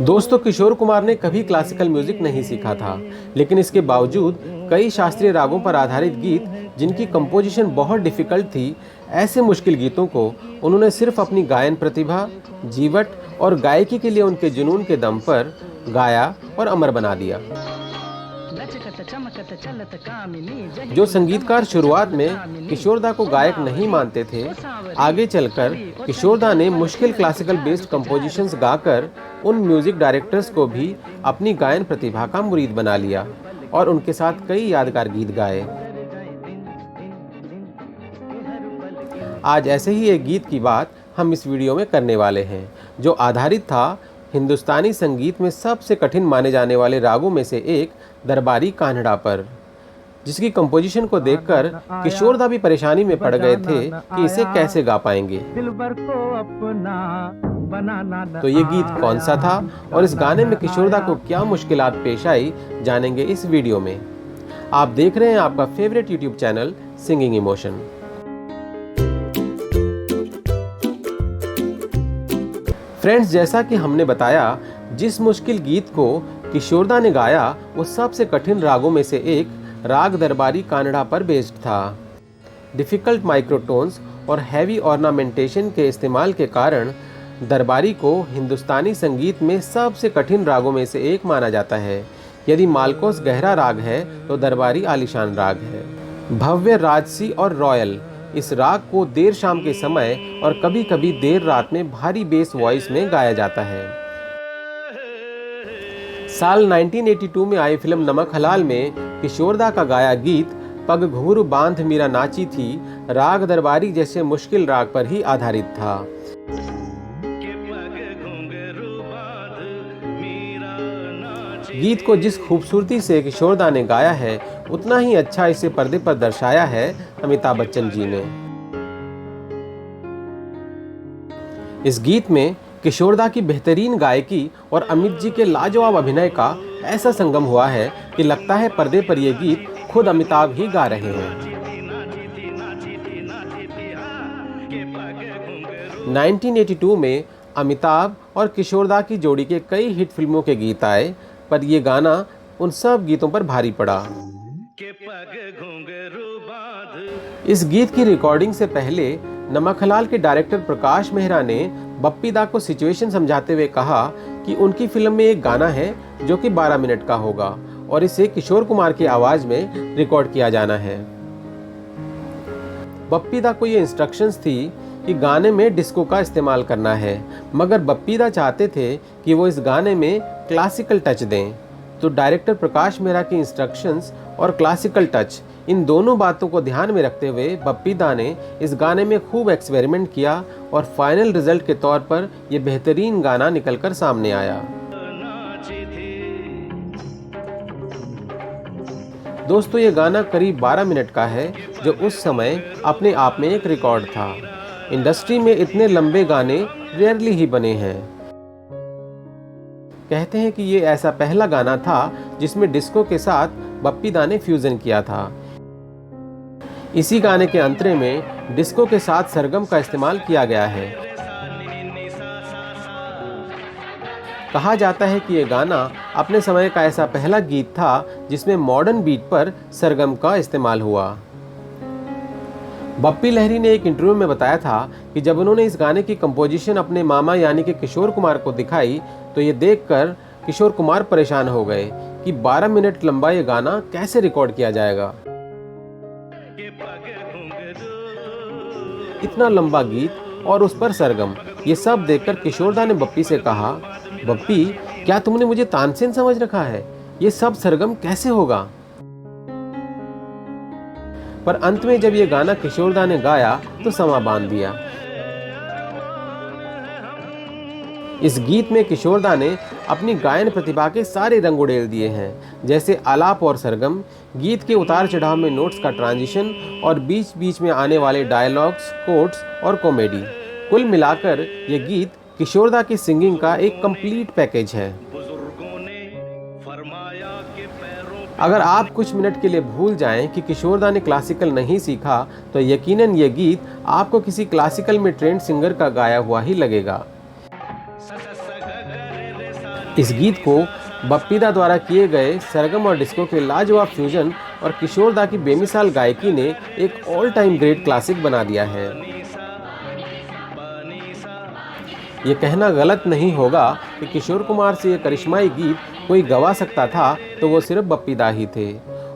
दोस्तों, किशोर कुमार ने कभी क्लासिकल म्यूजिक नहीं सीखा था, लेकिन इसके बावजूद कई शास्त्रीय रागों पर आधारित गीत जिनकी कंपोजिशन बहुत डिफिकल्ट थी, ऐसे मुश्किल गीतों को उन्होंने सिर्फ अपनी गायन प्रतिभा, जीवट और गायकी के लिए उनके जुनून के दम पर गाया और अमर बना दिया। जो संगीतकार शुरुआत में किशोरदा को गायक नहीं मानते थे, आगे चलकर किशोरदा ने मुश्किल क्लासिकल बेस्ड कंपोजिशंस गाकर उन म्यूजिक डायरेक्टर्स को भी अपनी गायन प्रतिभा का मुरीद बना लिया और उनके साथ कई यादगार गीत गाए। आज ऐसे ही एक गीत की बात हम इस वीडियो में करने वाले हैं, जो आधारित था हिंदुस्तानी संगीत में सबसे कठिन माने जाने वाले रागों में से एक दरबारी कान्हड़ा पर, जिसकी कंपोजिशन को देखकर किशोरदा भी परेशानी में पड़ गए थे कि इसे कैसे गा पाएंगे। तो ये गीत कौन सा था और इस गाने में किशोरदा को क्या मुश्किलात पेश आई, जानेंगे इस वीडियो में। आप देख रहे हैं आपका favourite YouTube channel singing emotion. Friends, जैसा कि हमने बताया, जिस मुश्किल गीत को किशोरदा ने गाया वो सबसे कठिन रागों में से एक राग दरबारी कान्हड़ा पर बेस्ड था। डिफ़िकल्ट माइक्रोटोन्स और हैवी ऑर्नामेंटेशन के इस्तेमाल के कारण दरबारी को हिंदुस्तानी संगीत में सबसे कठिन रागों में से एक माना जाता है। यदि मालकोस गहरा राग है तो दरबारी आलीशान राग है। भव्य, राजसी और रॉयल इस राग को देर शाम के समय और कभी कभी देर रात में भारी बेस वॉइस में गाया जाता है। साल 1982 में आई फिल्म नमक हलाल में किशोरदा का गाया गीत पग घुंघरू बांध मीरा नाची थी राग दरबारी जैसे मुश्किल राग पर ही आधारित था। गीत को जिस खूबसूरती से किशोरदा ने गाया है, उतना ही अच्छा इसे पर्दे पर दर्शाया है अमिताभ बच्चन जी ने। इस गीत में किशोरदा की बेहतरीन गायकी और अमित जी के लाजवाब अभिनय का ऐसा संगम हुआ है कि लगता है पर्दे पर यह गीत खुद अमिताभ ही गा रहे हैं। 1982 में अमिताभ और किशोरदा की जोड़ी के कई हिट फिल्मों के गीत आए, पर यह गाना उन सब गीतों पर भारी पड़ा। इस गीत की रिकॉर्डिंग से पहले नमक हलाल के डायरेक्टर प्रकाश मेहरा ने बप्पी दा को सिचुएशन समझाते हुए कहा कि उनकी फिल्म में एक गाना है जो कि 12 मिनट का होगा और इसे किशोर कुमार की आवाज में रिकॉर्ड किया जाना है। बप्पी दा को ये इंस्ट्रक्शंस थी कि गाने में डिस्को का इस्तेमाल करना है, मगर बप्पी दा चाहते थे कि वो इस गाने में क्लासिकल टच दें। तो डायरेक्टर प्रकाश मेहरा की इंस्ट्रक्शंस और क्लासिकल टच, इन दोनों बातों को ध्यान में रखते हुए बप्पी दा ने इस गाने में खूब एक्सपेरिमेंट किया और फाइनल रिजल्ट के तौर पर यह बेहतरीन गाना निकलकर सामने आया। दोस्तों, ये गाना करीब 12 मिनट का है, जो उस समय अपने आप में एक रिकॉर्ड था। इंडस्ट्री में इतने लंबे गाने रेयरली ही बने हैं। कहते हैं कि ये ऐसा पहला गाना था जिसमें डिस्को के साथ बप्पी दा ने फ्यूजन किया था। इसी गाने के अंतरे में डिस्को के साथ सरगम का इस्तेमाल किया गया है। कहा जाता है कि यह गाना अपने समय का ऐसा पहला गीत था जिसमें मॉडर्न बीट पर सरगम का इस्तेमाल हुआ। बप्पी लहरी ने एक इंटरव्यू में बताया था कि जब उन्होंने इस गाने की कंपोजिशन अपने मामा यानी कि किशोर कुमार को दिखाई, तो ये देखकर किशोर कुमार परेशान हो गए कि 12 मिनट लंबा ये गाना कैसे रिकॉर्ड किया जाएगा। इतना लंबा गीत और उस पर सरगम, ये सब देखकर किशोरदा ने बप्पी से कहा, बप्पी, क्या तुमने मुझे तानसेन समझ रखा है? ये सब सरगम कैसे होगा? पर अंत में जब ये गाना किशोरदा ने गाया तो समा बांध दिया। इस गीत में किशोरदा ने अपनी गायन प्रतिभा के सारे रंग उड़ेल दिए हैं, जैसे आलाप और सरगम, गीत के उतार चढ़ाव में नोट्स का ट्रांजिशन और बीच बीच में आने वाले डायलॉग्स, कोट्स और कॉमेडी। कुल मिलाकर ये गीत किशोरदा की सिंगिंग का एक कंप्लीट पैकेज है। अगर आप कुछ मिनट के लिए भूल जाएं कि किशोरदा ने क्लासिकल नहीं सीखा, तो यकीनन ये गीत आपको किसी क्लासिकल में ट्रेंड सिंगर का गाया हुआ ही लगेगा। इस गीत को बप्पीदा द्वारा किए गए सरगम और डिस्को के लाजवाब फ्यूजन और किशोर दा की बेमिसाल गायकी ने एक ऑल टाइम ग्रेट क्लासिक बना दिया है। ये कहना गलत नहीं होगा कि किशोर कुमार से ये करिश्माई गीत कोई गवा सकता था तो वो सिर्फ बप्पीदा ही थे।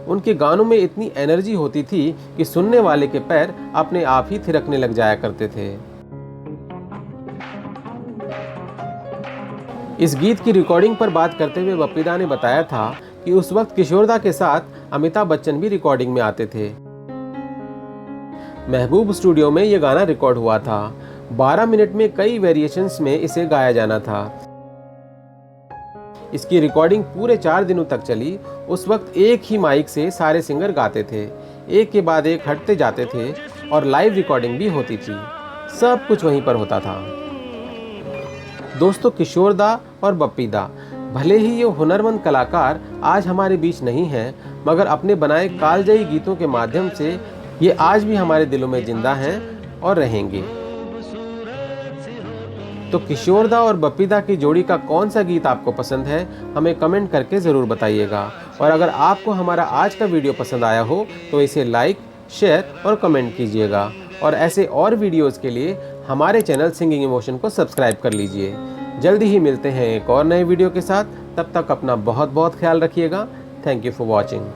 उनके गानों में इतनी एनर्जी होती थी कि सुनने वाले के पैर अपने आप ही थिरकने लग जाया करते थे। इस गीत की रिकॉर्डिंग पर बात करते हुए बप्पीदा ने बताया था कि उस वक्त किशोरदा के साथ अमिताभ बच्चन भी रिकॉर्डिंग में आते थे। महबूब स्टूडियो में यह गाना रिकॉर्ड हुआ था। 12 मिनट में कई वेरिएशंस में इसे गाया जाना था। इसकी रिकॉर्डिंग पूरे 4 दिनों तक चली। उस वक्त एक ही माइक से सारे सिंगर गाते थे, एक के बाद एक हटते जाते थे और लाइव रिकॉर्डिंग भी होती थी। सब कुछ वहीं पर होता था। दोस्तों, किशोर दा और बप्पीदा भले ही ये हुनरमंद कलाकार आज हमारे बीच नहीं हैं, मगर अपने बनाए कालजयी गीतों के माध्यम से ये आज भी हमारे दिलों में जिंदा हैं और रहेंगे। तो किशोर दा और बप्पीदा की जोड़ी का कौन सा गीत आपको पसंद है, हमें कमेंट करके ज़रूर बताइएगा। और अगर आपको हमारा आज का वीडियो पसंद आया हो तो इसे लाइक, शेयर और कमेंट कीजिएगा। और ऐसे और वीडियोस के लिए हमारे चैनल सिंगिंग इमोशन को सब्सक्राइब कर लीजिए। जल्दी ही मिलते हैं एक और नए वीडियो के साथ। तब तक अपना बहुत बहुत ख्याल रखिएगा। Thank you for watching.